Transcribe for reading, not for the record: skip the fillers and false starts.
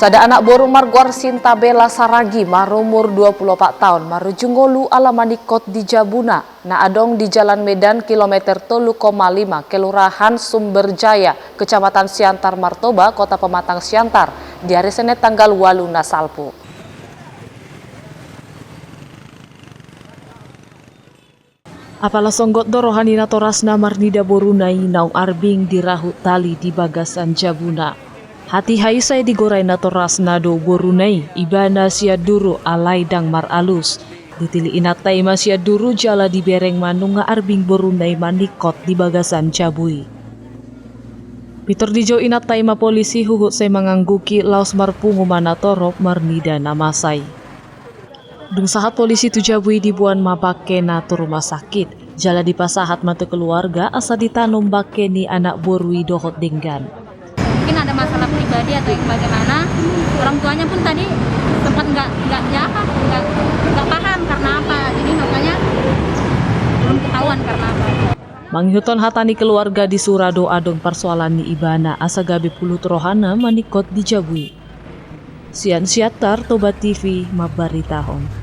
Sada anak boru marguar Sinta Bella Saragi marumur 24 tahun marujunggolu alamanikot di Jabuna na adong di Jalan Medan kilometer 3,5 Kelurahan Sumberjaya Kecamatan Siantar Martoba Kota Pematang Siantar di hari Senin tanggal 8 Salpu. Apala songgot dorohanina torasna marnida borunai naung arbing dirahut tali di bagasan Jabuna. Hati hai saya digorai na torasna do borunai ibana sia duru alai dang mar alus. Ditili inatai masia duru jala di bereng manunga arbing borunai manikot di bagasan Cabui. Pitor dijo inatai ma polisi huhut saya mangangguki laos marpungu mana torok marnida namasai. Dung sahat polisi tu Cabui dibuan mapake na tu rumah sakit. Jala dipasahat mata keluarga asa ditanum bake ni anak borui dohot denggan. Mungkin ada masalah pribadi atau yang bagaimana, orang tuanya pun tadi sempat nggak paham karena apa, jadi makanya belum ketahuan karena apa. Manghuton hatani keluarga di Surado adong persoalan ni ibana asa gabe pulut rohana manikot di Cabui. Sian Siatar Toba TV mabaritahon.